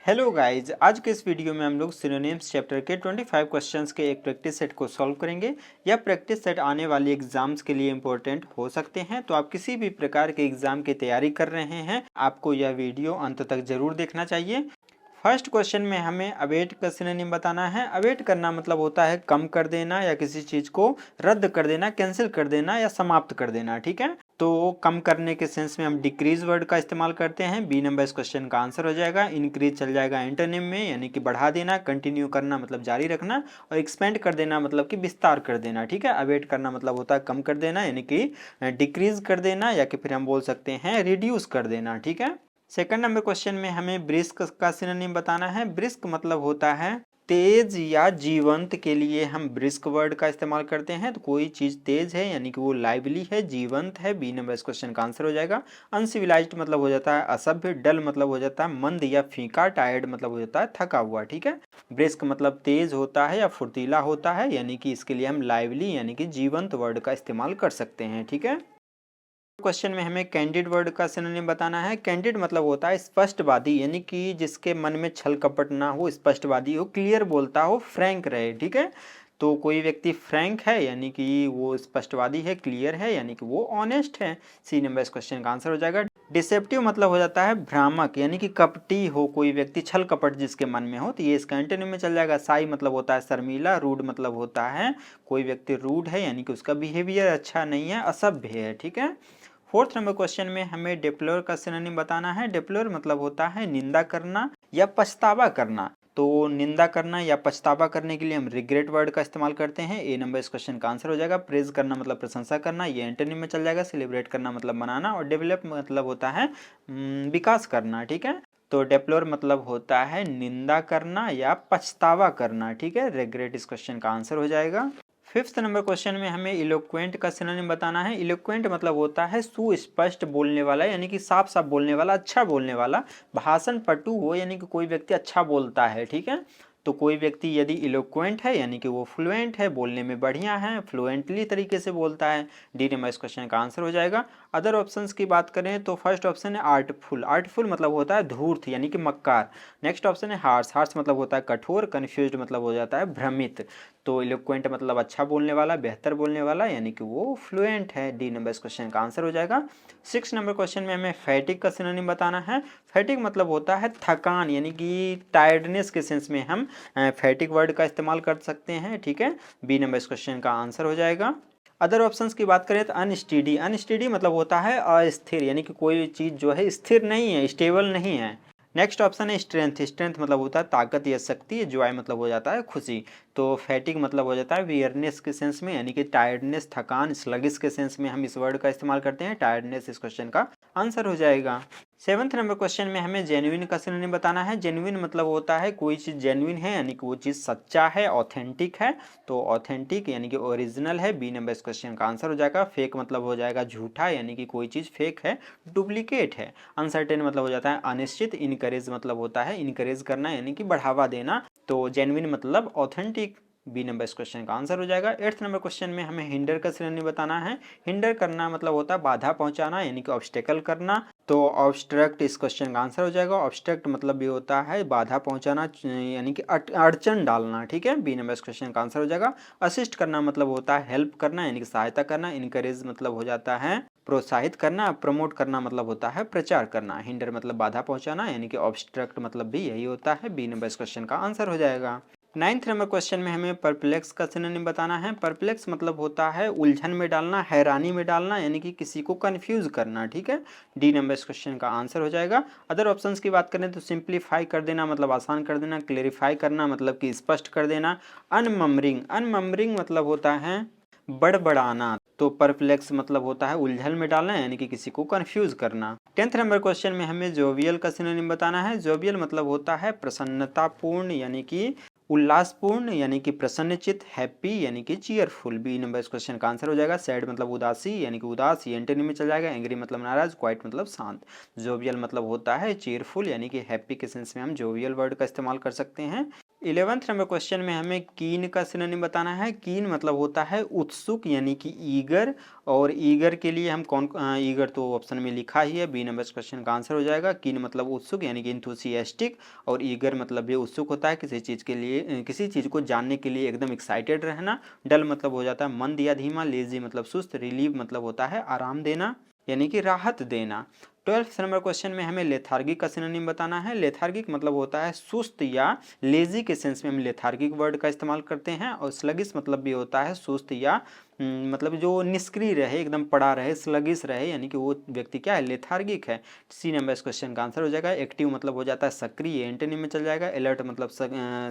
Hello guys, आज के इस वीडियो में हम लोग सिनोनिम्स चैप्टर के 25 क्वेश्चंस के एक प्रैक्टिस सेट को सॉल्व करेंगे। यह प्रैक्टिस सेट आने वाली एग्जाम्स के लिए इंपॉर्टेंट हो सकते हैं, तो आप किसी भी प्रकार के एग्जाम की तैयारी कर रहे हैं आपको यह वीडियो अंत तक जरूर देखना चाहिए। फर्स्ट क्वेश्चन में हमें अवेट का सिनोनिम बताना है। अवेट करना मतलब होता है कम कर देना या किसी चीज को रद्द कर देना, कैंसिल कर देना या समाप्त कर देना। ठीक है, तो कम करने के सेंस में हम डिक्रीज वर्ड का इस्तेमाल करते हैं। बी नंबर इस क्वेश्चन का आंसर हो जाएगा। इंक्रीज चल जाएगा एंटोनिम में, यानी कि बढ़ा देना। कंटिन्यू करना मतलब जारी रखना, और एक्सपेंड कर देना मतलब कि विस्तार कर देना। ठीक है, अवेट करना मतलब होता है कम कर देना, यानी कि डिक्रीज कर देना, या कि फिर हम बोल सकते हैं रिड्यूस कर देना। ठीक है, सेकंड नंबर क्वेश्चन में हमें ब्रिस्क का सिनोनिम बताना है। ब्रिस्क मतलब होता है तेज या जीवंत के लिए हम ब्रिस्क वर्ड का इस्तेमाल करते हैं। तो कोई चीज तेज है यानी कि वो लाइवली है, जीवंत है। बी नंबर इस क्वेश्चन का आंसर हो जाएगा। अनसिविलाइज्ड मतलब हो जाता है असभ्य। डल मतलब हो जाता है मंद या फीका। टायर्ड मतलब हो जाता है थका हुआ। ठीक है, ब्रिस्क मतलब तेज होता है या फुर्तीला होता है, यानी कि इसके लिए हम लाइवली यानी कि जीवंत वर्ड का इस्तेमाल कर सकते हैं। ठीक है, क्वेश्चन में हमें कैंडिड वर्ड का सिनोनिम बताना है। कैंडिड मतलब होता है स्पष्टवादी, यानी कि जिसके मन में छल कपट ना हो, स्पष्टवादी हो, क्लियर बोलता हो, फ्रैंक रहे। ठीक है, तो कोई व्यक्ति फ्रैंक है यानी कि वो स्पष्टवादी है, क्लियर है यानी कि वो ऑनेस्ट है। सी नंबर इस क्वेश्चन का आंसर हो जाएगा। डिसेप्टिव मतलब हो जाता है भ्रामक, यानी कि कपटी हो कोई व्यक्ति, छल कपट जिसके मन में हो, तो ये इसका एंटोनिम में चल जाएगा। साई मतलब होता है शर्मीला। रूड मतलब होता है कोई व्यक्ति रूड है, यानी कि उसका बिहेवियर अच्छा नहीं है, असभ्य है। ठीक है, फोर्थ नंबर क्वेश्चन में हमें डिप्लोर का सिनोनिम बताना है। डिप्लोर मतलब होता है निंदा करना या पछतावा करना। तो निंदा करना या पछतावा करने के लिए हम रिग्रेट वर्ड का इस्तेमाल करते हैं। ए नंबर इस क्वेश्चन का आंसर हो जाएगा। प्रेज करना मतलब प्रशंसा करना, ये एंटोनिम में चल जाएगा। सेलिब्रेट करना मतलब मनाना, और डेवलप मतलब होता है विकास करना। ठीक है, तो डेप्लोर मतलब होता है निंदा करना या पछतावा करना। ठीक है, रिग्रेट इस क्वेश्चन का आंसर हो जाएगा। फिफ्थ नंबर क्वेश्चन में हमें इलोक्वेंट का सिनोनिम बताना है। इलोक्वेंट मतलब होता है सुस्पष्ट बोलने वाला, यानी कि साफ साफ बोलने वाला, अच्छा बोलने वाला। भाषण पटु हो, यानी कि कोई व्यक्ति अच्छा बोलता है। ठीक है, तो कोई व्यक्ति यदि इलोक्वेंट है यानी कि वो फ्लुएंट है, बोलने में बढ़िया है, फ्लुएंटली तरीके से बोलता है। डी नंबर इस क्वेश्चन का आंसर हो जाएगा। अदर ऑप्शंस की बात करें तो फर्स्ट ऑप्शन है आर्टफुल। आर्टफुल मतलब होता है धूर्त यानी कि मक्कार। नेक्स्ट ऑप्शन है हार्श। हार्श मतलब होता है कठोर। कन्फ्यूज्ड मतलब हो जाता है भ्रमित। तो इलोक्वेंट मतलब अच्छा बोलने वाला, बेहतर बोलने वाला, यानी कि वो फ्लुएंट है। डी नंबर इस क्वेश्चन का आंसर हो जाएगा। सिक्स नंबर क्वेश्चन में हमें फैटिक का सिनोनिम बताना है। फैटिक मतलब होता है थकान, यानी कि टायर्डनेस के सेंस में हम फैटिक वर्ड का इस्तेमाल कर सकते हैं। ठीक है, बी नंबर इस क्वेश्चन का आंसर हो जाएगा। अदर ऑप्शंस की बात करें तो अनस्टेडी। अनस्टेडी मतलब होता है अस्थिर, यानी कि कोई चीज़ जो है स्थिर नहीं है, स्टेबल नहीं है। नेक्स्ट ऑप्शन है स्ट्रेंथ। स्ट्रेंथ मतलब होता है ताकत या शक्ति। जॉय मतलब हो जाता है खुशी। तो फैटिक मतलब हो जाता है वियरनेस के सेंस में, यानी कि टायर्डनेस, थकान। स्लगिश के सेंस में हम इस वर्ड का इस्तेमाल करते हैं। टायर्डनेस इस क्वेश्चन का आंसर हो जाएगा। सेवंथ नंबर क्वेश्चन में हमें जेन्युइन का सिनोनिम बताना है। जेन्युइन मतलब होता है कोई चीज़ जेन्युइन है, यानी कि वो चीज़ सच्चा है, ऑथेंटिक है। तो ऑथेंटिक यानी कि ओरिजिनल है। बी नंबर इस क्वेश्चन का आंसर हो जाएगा। फेक मतलब हो जाएगा झूठा, यानी कि कोई चीज़ फेक है, डुप्लीकेट है। अनसर्टेन मतलब हो जाता है अनिश्चित। इनकरेज मतलब होता है इनकरेज करना, यानी कि बढ़ावा देना। तो जेन्युइन मतलब ऑथेंटिक। बी नंबर इस क्वेश्चन का आंसर हो जाएगा। एट्थ नंबर क्वेश्चन में हमें हिंडर का सिनोनिम बताना है। हिंडर करना मतलब होता है बाधा पहुंचाना, यानी कि ऑब्स्टेकल करना। तो ऑब्स्ट्रक्ट इस क्वेश्चन का आंसर हो जाएगा। ऑब्स्ट्रक्ट मतलब भी होता है बाधा पहुंचाना, यानी कि अड़चन डालना। ठीक है, बी नंबर इस क्वेश्चन का आंसर हो जाएगा। असिस्ट करना मतलब होता है हेल्प करना, यानी कि सहायता करना। इनकरेज मतलब हो जाता है प्रोत्साहित करना। प्रमोट करना मतलब होता है प्रचार करना। हिंडर मतलब बाधा पहुंचाना, यानी कि ऑब्स्ट्रक्ट मतलब भी यही होता है। बी नंबर इस क्वेश्चन का आंसर हो जाएगा। नाइन्थ नंबर क्वेश्चन में हमें परप्लेक्स का सिनोनिम बताना है। परप्लेक्स मतलब होता है उलझन में डालना, हैरानी में डालना, यानी कि किसी को कंफ्यूज करना। ठीक है, डी नंबर इस क्वेश्चन का आंसर हो जाएगा। अदर ऑप्शंस की बात करें तो सिंप्लीफाई कर देना मतलब आसान कर देना। क्लेरिफाई करना मतलब कि स्पष्ट कर देना। अनममरिंग। अनममरिंग मतलब होता है बड़बड़ाना। तो परप्लेक्स मतलब होता है उलझन में डालना, यानी कि किसी को कंफ्यूज करना। टेंथ नंबर क्वेश्चन में हमें जोवियल का सिनोनिम बताना है। जोवियल मतलब होता है प्रसन्नतापूर्ण, यानी कि उल्लासपूर्ण, यानी कि प्रसन्नचित। हैप्पी यानी कि चीयरफुल। बी नंबर इस क्वेश्चन का आंसर हो जाएगा। सैड मतलब उदासी, यानी कि उदास, ये एंटोनिम में चल जाएगा। एंग्री मतलब नाराज। क्वाइट मतलब शांत। जोवियल मतलब होता है चीयरफुल, यानी कि हैप्पी के सेंस में हम जोवियल वर्ड का इस्तेमाल कर सकते हैं। 11th नंबर क्वेश्चन में हमें कीन का सिनोनिम बताना है। कीन मतलब होता है उत्सुक यानी कि ईगर, और ईगर के लिए हम कौन ईगर तो ऑप्शन में लिखा ही है, बी नंबर क्वेश्चन का आंसर हो जाएगा। कीन मतलब उत्सुक यानी कि इंथुसियास्टिक, और ईगर मतलब ये उत्सुक होता है किसी चीज़ के लिए, किसी चीज़ को जानने के लिए एकदम एक्साइटेड रहना। डल मतलब हो जाता है मंद या धीमा। लेजी मतलब सुस्त। रिलीव मतलब होता है आराम देना यानी कि राहत देना। 12th नंबर क्वेश्चन में हमें लेथार्गिक का सिनोनिम बताना है। लेथार्गिक मतलब होता है सुस्त या लेजी के सेंस में हम लेथार्गिक वर्ड का इस्तेमाल करते हैं। और स्लगिस मतलब भी होता है सुस्त या मतलब जो निष्क्रिय रहे, एकदम पड़ा रहे, स्लगिस रहे, यानी कि वो व्यक्ति क्या है, लेथार्गिक है। सी नंबर इस क्वेश्चन का आंसर हो जाएगा। एक्टिव मतलब हो जाता है सक्रिय, एंटोनिम में चल जाएगा। अलर्ट मतलब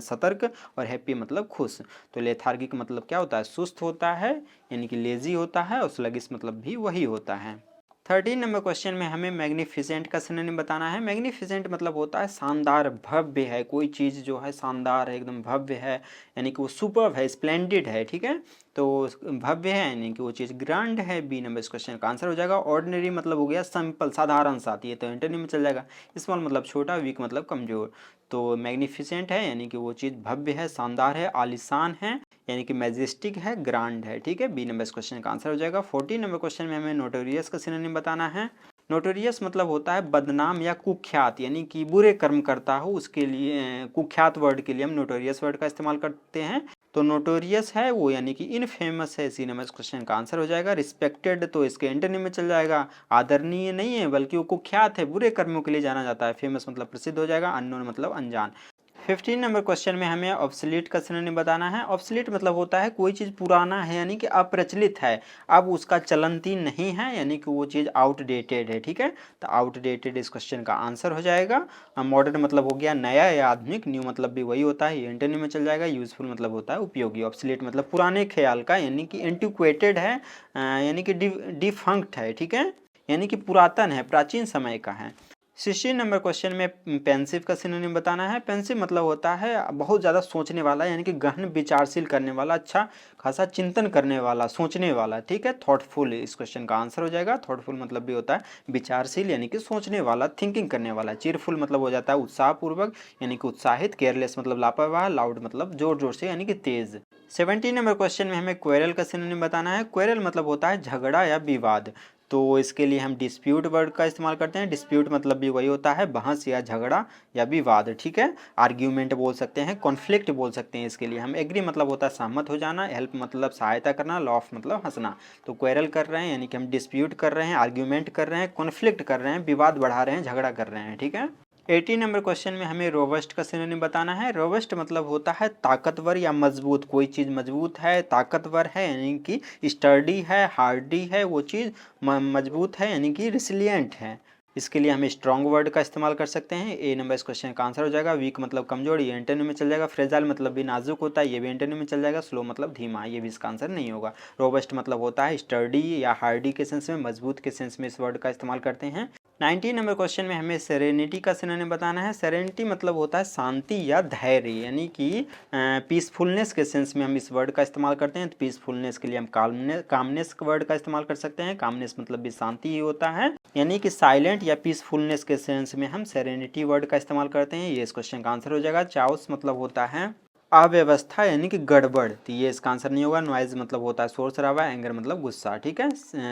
सतर्क, और हैप्पी मतलब खुश। तो लेथार्गिक मतलब क्या होता है, सुस्त होता है यानी कि लेजी होता है, और स्लगिस मतलब भी वही होता है। 13 नंबर क्वेश्चन में हमें मैग्निफिसेंट का सिनोनिम बताना है। मैग्निफिसेंट मतलब होता है शानदार, भव्य है, कोई चीज़ जो है शानदार है, एकदम भव्य है, यानी कि वो सुपर्ब है, स्प्लेंडेड है, ठीक है। तो भव्य है यानी कि वो चीज़ ग्रैंड है। बी नंबर इस क्वेश्चन का आंसर हो जाएगा। ऑर्डिनरी मतलब हो गया सिंपल, साधारण सा, ये तो एंटोनिम में चल जाएगा। स्मॉल मतलब छोटा, वीक मतलब कमजोर। तो मैग्निफिसेंट है यानी कि वो चीज़ भव्य है, शानदार है, आलिशान है, यानी कि मैजेस्टिक है, ग्रांड है, ठीक है। बी नंबर इस क्वेश्चन का आंसर हो जाएगा। 14 नंबर क्वेश्चन में हमें नोटोरियस का सिनोनिम बताना है। नोटोरियस मतलब होता है बदनाम या कुख्यात, यानी कि बुरे कर्म करता हो उसके लिए, कुख्यात वर्ड के लिए हम नोटोरियस वर्ड का इस्तेमाल करते हैं। तो नोटोरियस है वो यानी कि इनफेमस है। सी नंबर इस क्वेश्चन का आंसर हो जाएगा। रिस्पेक्टेड तो इसके एंटोनिम में चल जाएगा। आदरणीय नहीं है बल्कि वो कुख्यात है, बुरे कर्मों के लिए जाना जाता है। फेमस मतलब प्रसिद्ध हो जाएगा। अननोन मतलब अनजान। 15 नंबर क्वेश्चन में हमें ऑब्सोलीट का सिनोनिम बताना है। ऑब्सोलीट मतलब होता है कोई चीज़ पुराना है यानी कि अप्रचलित है, अब उसका चलनती नहीं है, यानी कि वो चीज़ आउटडेटेड है, ठीक है। तो आउटडेटेड इस क्वेश्चन का आंसर हो जाएगा। मॉडर्न मतलब हो गया नया या आधुनिक। न्यू मतलब भी वही होता है, ये एंटोनिम में चल जाएगा। यूजफुल मतलब होता है उपयोगी। ऑब्सोलीट मतलब पुराने ख्याल का, यानी कि एंटिक्वेटेड है, यानी कि डिफंक्ट है, ठीक है, यानी कि पुरातन है, प्राचीन समय का है। 16 नंबर क्वेश्चन में पेंसिव का सिनोनिम बताना है। पेंसिव मतलब होता है बहुत ज़्यादा सोचने वाला, यानी कि गहन विचारशील करने वाला, अच्छा खासा चिंतन करने वाला, सोचने वाला, ठीक है। थॉटफुल इस क्वेश्चन का आंसर हो जाएगा। थॉटफुल मतलब भी होता है विचारशील यानी कि सोचने वाला, थिंकिंग करने वाला। चीरफुल मतलब हो जाता है उत्साहपूर्वक यानी कि उत्साहित। केयरलेस मतलब लापरवाह। लाउड मतलब जोर जोर से यानी कि तेज। 17 नंबर क्वेश्चन में हमें क्वेरल का सिनोनिम बताना है। क्वेरल मतलब होता है झगड़ा या विवाद। तो इसके लिए हम डिस्प्यूट वर्ड का इस्तेमाल करते हैं। डिस्प्यूट मतलब भी वही होता है बहस या झगड़ा या विवाद, ठीक है। आर्ग्यूमेंट बोल सकते हैं, कॉन्फ्लिक्ट बोल सकते हैं इसके लिए हम। एग्री मतलब होता है सहमत हो जाना। हेल्प मतलब सहायता करना। लॉफ मतलब हंसना। तो क्वेरल कर रहे हैं यानी कि हम डिस्प्यूट कर रहे हैं, आर्ग्यूमेंट कर रहे हैं, कॉन्फ्लिक्ट कर रहे हैं, विवाद बढ़ा रहे हैं, झगड़ा कर रहे हैं, ठीक है। 18 नंबर क्वेश्चन में हमें रोबस्ट का सिनोनिम बताना है। रोबस्ट मतलब होता है ताकतवर या मजबूत, कोई चीज़ मजबूत है, ताकतवर है यानी कि स्टर्डी है, हार्डी है, वो चीज़ मजबूत है यानी कि रिसिलियंट है। इसके लिए हम स्ट्रॉन्ग वर्ड का इस्तेमाल कर सकते हैं। ए नंबर इस क्वेश्चन का आंसर हो जाएगा। वीक मतलब कमजोर, ये एंटोनिम में चल जाएगा। फ्रेजाइल मतलब भी नाजुक होता है, ये भी एंटोनिम में चल जाएगा। स्लो मतलब धीमा, ये भी इसका आंसर नहीं होगा। रोबस्ट मतलब होता है स्टर्डी या हार्डी के सेंस में, मजबूत के सेंस में इस वर्ड का इस्तेमाल करते हैं। 19 नंबर क्वेश्चन में हमें सेरेनिटी का सिनोनिम बताना है। सेरेनिटी मतलब होता है शांति या धैर्य, यानी कि पीसफुलनेस के सेंस में हम इस वर्ड का इस्तेमाल करते हैं। तो पीसफुलनेस के लिए हम कामनेस वर्ड का इस्तेमाल कर सकते हैं। कामनेस मतलब भी शांति ही होता है, यानी कि साइलेंट या पीसफुलनेस के सेंस में हम सेरेनिटी वर्ड का इस्तेमाल करते हैं। ये इस क्वेश्चन का आंसर हो जाएगा। चाउस मतलब होता है अव्यवस्था यानी कि गड़बड़, तो ये इसका आंसर नहीं होगा। नॉइज मतलब होता है शोर शराबा। एंगर मतलब गुस्सा, ठीक है।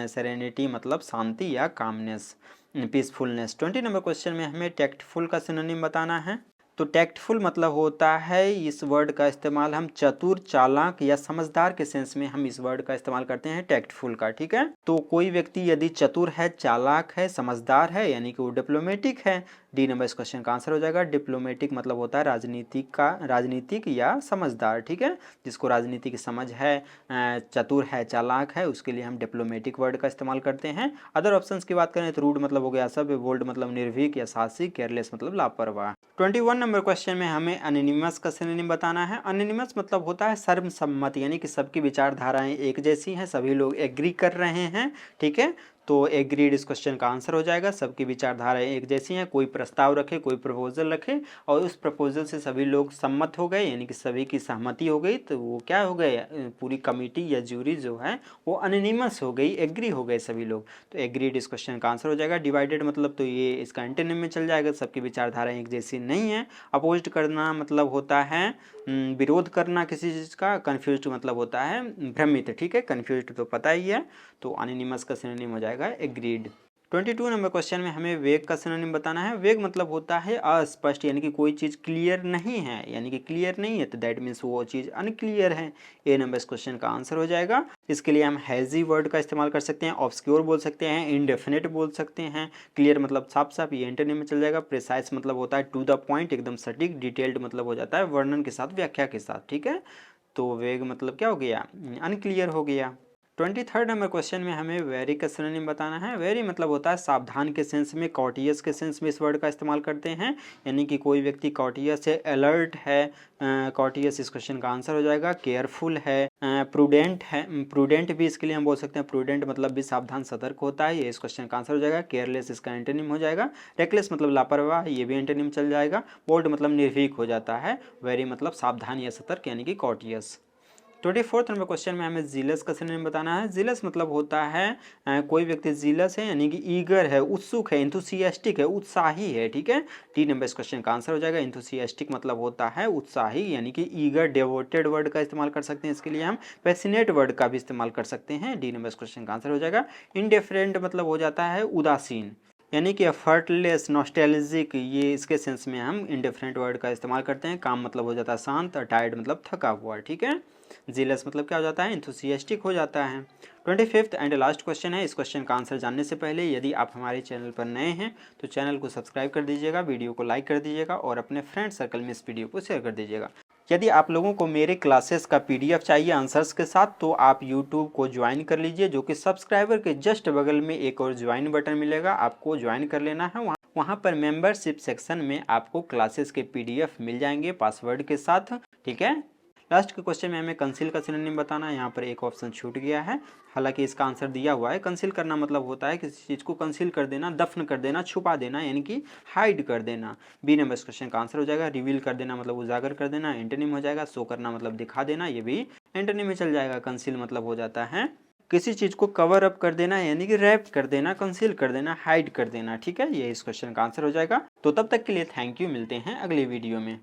सेरेनिटी मतलब शांति या कामनेस, पीसफुलनेस। 20 नंबर क्वेश्चन में हमें टैक्टफुल का सिनोनिम बताना है। तो टैक्टफुल मतलब होता है, इस वर्ड का इस्तेमाल हम चतुर, चालाक या समझदार के सेंस में हम इस वर्ड का इस्तेमाल करते हैं टैक्टफुल का, ठीक है। तो कोई व्यक्ति यदि चतुर है, चालाक है, समझदार है, यानी कि वो डिप्लोमेटिक है। डी नंबर इस क्वेश्चन का आंसर हो जाएगा। डिप्लोमेटिक मतलब होता है राजनीतिक या समझदार, ठीक है, जिसको राजनीति की समझ है, चतुर है, चालाक है, उसके लिए हम डिप्लोमेटिक वर्ड का इस्तेमाल करते हैं। अदर ऑप्शंस की बात करें तो रूड मतलब हो गया सभ्य, बोल्ड मतलब निर्भीक या साहसिक, केयरलेस मतलब लापरवाह। 21 नंबर क्वेश्चन में हमें अनोनिमस का सिनोनिम बताना है। अनोनिमस मतलब होता है सर्वसम्मत, यानी कि सबकी विचारधाराएं एक जैसी हैं, सभी लोग एग्री कर रहे हैं, ठीक है। तो एग्रीड इस क्वेश्चन का आंसर हो जाएगा। सबकी विचारधाराएं एक जैसी हैं, कोई प्रस्ताव रखे, कोई प्रपोजल रखे और उस प्रपोजल से सभी लोग सम्मत हो गए, यानी कि सभी की सहमति हो गई, तो वो क्या हो गए, पूरी कमेटी या जूरी जो है वो अनोनिमस हो गई, एग्री हो गए सभी लोग। तो एग्रीड इस क्वेश्चन का आंसर हो जाएगा। डिवाइडेड मतलब तो ये इसका एंटोनिम में चल जाएगा, सबकी विचारधाराएं एक जैसी नहीं है। अपोज्ड करना मतलब होता है विरोध करना किसी चीज़ का। कन्फ्यूज्ड मतलब होता है भ्रमित, ठीक है, कन्फ्यूज्ड तो पता ही है, तो अनोनिमस का सिनोनिम हो जाएगा एग्रीड। 22 नंबर क्वेश्चन में हमें वेग का सिनोनिम बताना है। वेग मतलब होता है अस्पष्ट, यानी कि कोई चीज़ क्लियर नहीं है, यानी कि क्लियर नहीं है तो दैट मीन्स वो चीज़ अनक्लियर है। ए नंबर इस क्वेश्चन का आंसर हो जाएगा। इसके लिए हम हैजी वर्ड का इस्तेमाल कर सकते हैं, ऑब्सक्योर बोल सकते हैं, इनडेफिनेट बोल सकते हैं। क्लियर मतलब साफ साफ, ये एंटोनिम में चल जाएगा। प्रिसाइज मतलब होता है टू द पॉइंट, एकदम सटीक। डिटेल्ड मतलब हो जाता है वर्णन के साथ, व्याख्या के साथ, ठीक है। तो वेग मतलब क्या हो गया, अनक्लियर हो गया। 23 नंबर क्वेश्चन में हमें वेरी का सिनोनिम बताना है। वेरी मतलब होता है सावधान के सेंस में, कॉटियस के सेंस में इस वर्ड का इस्तेमाल करते हैं, यानी कि कोई व्यक्ति कॉटियस है, अलर्ट है। कॉटियस इस क्वेश्चन का आंसर हो जाएगा। केयरफुल है, प्रूडेंट है, प्रूडेंट भी इसके लिए हम बोल सकते हैं। प्रूडेंट मतलब भी सावधान सतर्क होता है, ये इस क्वेश्चन का आंसर हो जाएगा। केयरलेस इसका एंटोनिम हो जाएगा। रेकलेस मतलब लापरवाह, ये भी एंटोनिम चल जाएगा। बोल्ड मतलब निर्भीक हो जाता है। वेरी मतलब सावधान या सतर्क, यानी कि कॉटियस। 24 नंबर क्वेश्चन में हमें जीलस का सिनोनिम बताना है। जीलस मतलब होता है कोई व्यक्ति जीलस है, यानी कि ईगर है, उत्सुक है, इंथुसियास्टिक है, उत्साही है, ठीक है। टी नंबर इस क्वेश्चन का आंसर हो जाएगा। इंथुसियास्टिक मतलब होता है उत्साही, यानी कि ईगर। डेवोटेड वर्ड का इस्तेमाल कर सकते हैं, इसके लिए हम पैसिनेट वर्ड का भी इस्तेमाल कर सकते हैं। डी नंबर इस क्वेश्चन का आंसर हो जाएगा। इनडिफरेंट मतलब हो जाता है उदासीन, यानी कि एफर्टलेस, नॉस्टैल्जिक, ये इसके सेंस में हम इंडिफरेंट वर्ड का इस्तेमाल करते हैं। काम मतलब हो जाता है शांत, और टायर्ड मतलब थका हुआ, ठीक है। जीलस मतलब क्या हो जाता है, इंथुसियास्टिक हो जाता है। 25th एंड लास्ट क्वेश्चन है। इस क्वेश्चन का आंसर जानने से पहले यदि आप हमारे चैनल पर नए हैं तो चैनल को सब्सक्राइब कर दीजिएगा, वीडियो को लाइक कर दीजिएगा और अपने फ्रेंड सर्कल में इस वीडियो को शेयर कर दीजिएगा। यदि आप लोगों को मेरे क्लासेस का PDF चाहिए आंसर्स के साथ, तो आप YouTube को ज्वाइन कर लीजिए, जो कि सब्सक्राइबर के जस्ट बगल में एक और ज्वाइन बटन मिलेगा, आपको ज्वाइन कर लेना है। वहाँ पर मेंबरशिप सेक्शन में आपको क्लासेस के PDF मिल जाएंगे पासवर्ड के साथ, ठीक है। लास्ट के क्वेश्चन में हमें कंसील का सिनोनिम बताना है। यहाँ पर एक ऑप्शन छूट गया है, हालांकि इसका आंसर दिया हुआ है। कंसील करना मतलब होता है किसी चीज़ को कंसील कर देना, दफन कर देना, छुपा देना, यानी कि हाइड कर देना। बी नंबर इस क्वेश्चन का आंसर हो जाएगा। रिवील कर देना मतलब उजागर कर देना, एंटोनिम हो जाएगा। शो करना मतलब दिखा देना, ये भी एंटोनिम में चल जाएगा। कंसील मतलब हो जाता है किसी चीज़ को कवर अप कर देना, यानी कि रैप कर देना, कंसील कर देना, हाइड कर देना, ठीक है। ये इस क्वेश्चन का आंसर हो जाएगा। तो तब तक के लिए थैंक यू, मिलते हैं अगले वीडियो में।